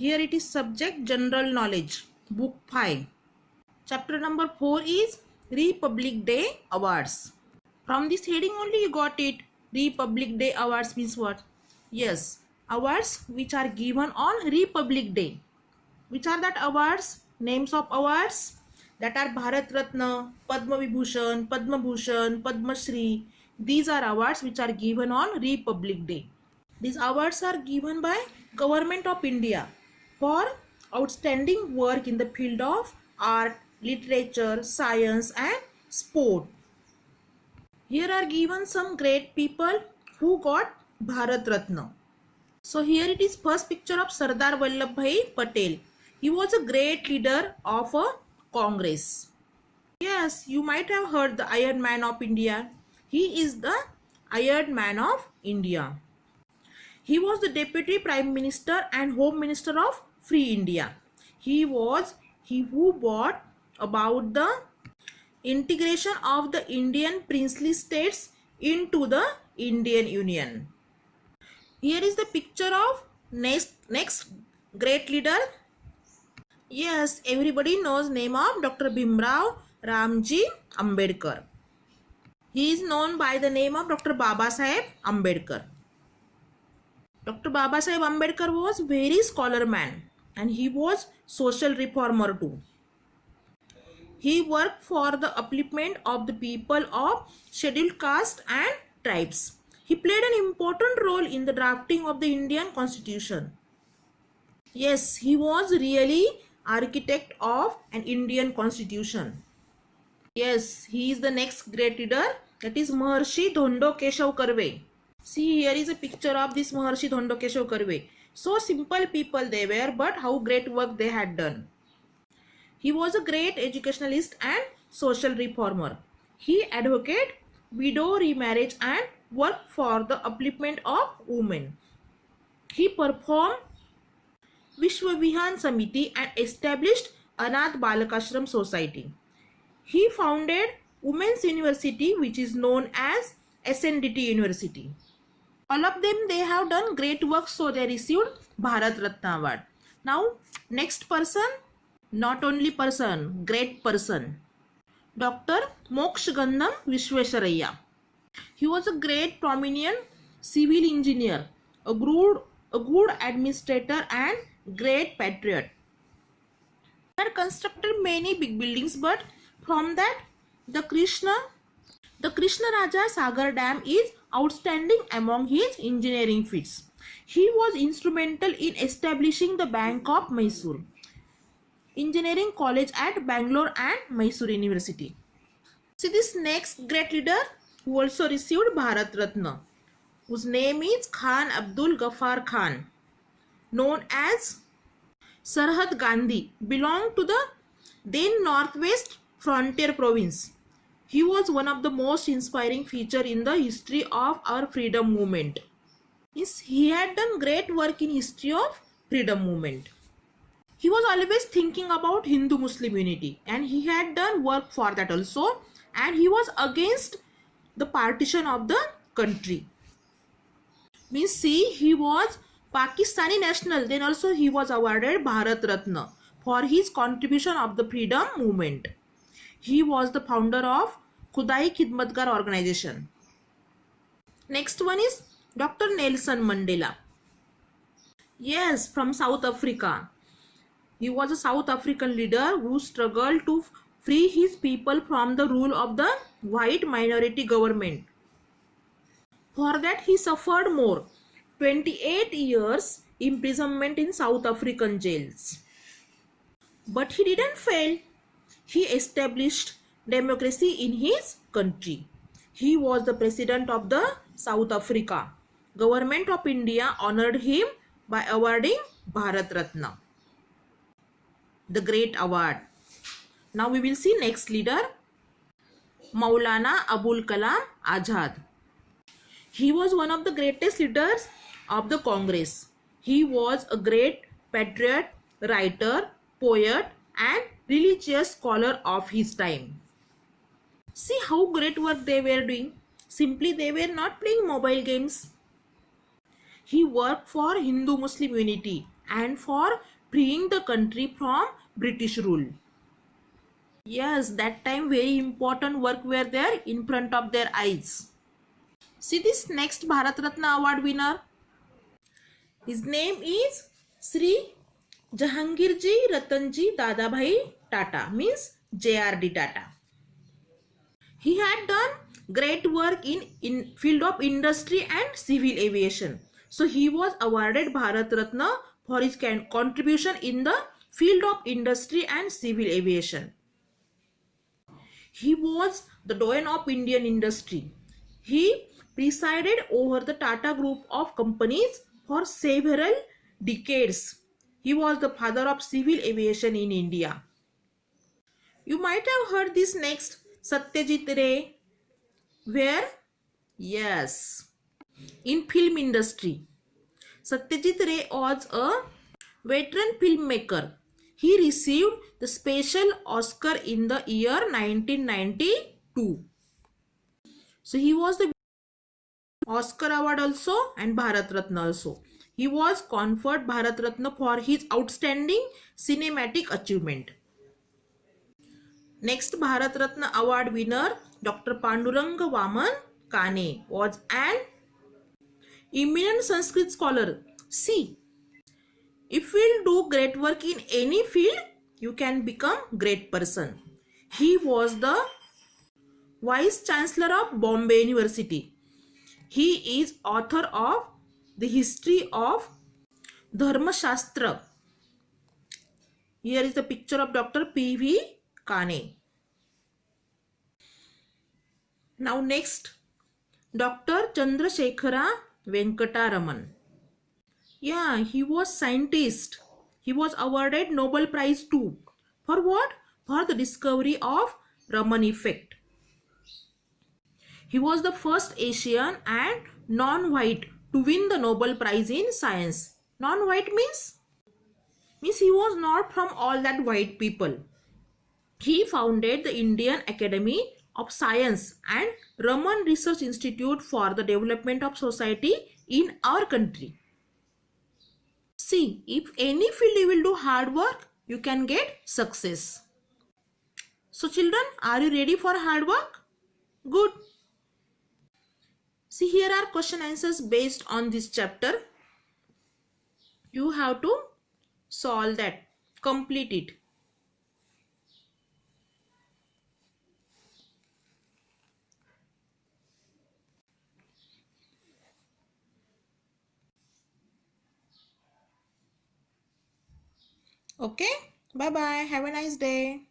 Here it is subject general knowledge, book 5. Chapter number 4 is Republic Day Awards. From this heading only you got it. Republic Day Awards means what? Yes, awards which are given on Republic Day. Which are that awards? Names of awards that are Bharat Ratna, Padma Vibhushan, Padma Bhushan, Padma Shri. These are awards which are given on Republic Day. These awards are given by Government of India for outstanding work in the field of art, literature, science and sport. Here are given some great people who got Bharat Ratna. So here it is first picture of Sardar Vallabhbhai Patel. He was a great leader of a Congress. Yes, you might have heard the Iron Man of India. He is the Iron Man of India. He was the Deputy Prime Minister and Home Minister of Free India. He who brought about the integration of the Indian princely states into the Indian Union. Here is the picture of next great leader. Yes, everybody knows name of Dr. Bhimrao Ramji Ambedkar. He is known by the name of Dr. Babasaheb Ambedkar. Dr. Babasaheb Ambedkar was very scholar man and he was social reformer too. He worked for the upliftment of the people of scheduled caste and tribes. He played an important role in the drafting of the Indian Constitution. Yes, he was really architect of an Indian Constitution. Yes, he is the next great leader, that is Maharshi Dhondo Keshav Karve. See, here is a picture of this Maharshi Dhondo Keshav Karve. So simple people they were, but how great work they had done. He was a great educationalist and social reformer. He advocated widow remarriage and worked for the upliftment of women. He performed Vishwa Vihan Samiti and established Anath Balakashram Society. He founded Women's University, which is known as SNDT University. All of them, they have done great work, so they received Bharat Ratna Award. Now, next person, not only person, great person, Dr. Mokshagandham Vishweswaraya. He was a great prominent civil engineer, a good administrator and great patriot. He had constructed many big buildings, but from that, the Krishna Raja Sagar Dam is outstanding among his engineering feats. He was instrumental in establishing the Bank of Mysore, Engineering College at Bangalore and Mysore University. See this next great leader who also received Bharat Ratna, whose name is Khan Abdul Ghaffar Khan, known as Sarhad Gandhi, belonged to the then Northwest Frontier Province. He was one of the most inspiring figures in the history of our freedom movement. He had done great work in history of freedom movement. He was always thinking about Hindu-Muslim unity and he had done work for that also, and he was against the partition of the country. Means see, he was Pakistani national, then also he was awarded Bharat Ratna for his contribution of the freedom movement. He was the founder of Khudai Khidmatgar organization. Next one is Dr. Nelson Mandela. Yes, from South Africa. He was a South African leader who struggled to free his people from the rule of the white minority government. For that he suffered more, 28 years imprisonment in South African jails. But he didn't fail. He established democracy in his country. He was the president of the South Africa. Government of India honored him by awarding Bharat Ratna, the great award. Now we will see next leader, Maulana Abul Kalam Azad. He was one of the greatest leaders of the Congress. He was a great patriot, writer, poet and religious scholar of his time. See how great work they were doing. Simply they were not playing mobile games. He worked for Hindu-Muslim unity and for freeing the country from British rule. Yes, that time very important work were there in front of their eyes. See this next Bharat Ratna award winner. His name is Sri Jahangirji Ratanji Dadabhai Tata, means JRD Tata. He had done great work in field of industry and civil aviation. So he was awarded Bharat Ratna for his contribution in the field of industry and civil aviation. He was the doyen of Indian industry. He presided over the Tata Group of companies for several decades. He was the father of civil aviation in India. You might have heard this next, Satyajit Ray. Where? Yes, in film industry. Satyajit Ray was a veteran filmmaker. He received the special Oscar in the year 1992. So he was the Oscar award also and Bharat Ratna also. He was conferred Bharat Ratna for his outstanding cinematic achievement. Next Bharat Ratna award winner Dr. Pandurang Vaman Kane was an eminent Sanskrit scholar. See, if we'll do great work in any field, you can become great person. He was the Vice Chancellor of Bombay University. He is author of the history of Dharma Shastra. Here is the picture of Dr. P.V. Kane. Now next, Dr. Chandrasekhara Venkataraman. Yeah, he was scientist. He was awarded Nobel Prize too. For what? For the discovery of Raman effect. He was the first Asian and non-white to win the Nobel Prize in science. Non-white means he was not from all that white people. He founded the Indian Academy of Science and Raman Research Institute for the development of society in our country. See, if any field you will do hard work, you can get success. So children, are you ready for hard work? Good. See, here are question answers based on this chapter. You have to solve that, complete it. Okay, bye bye, have a nice day.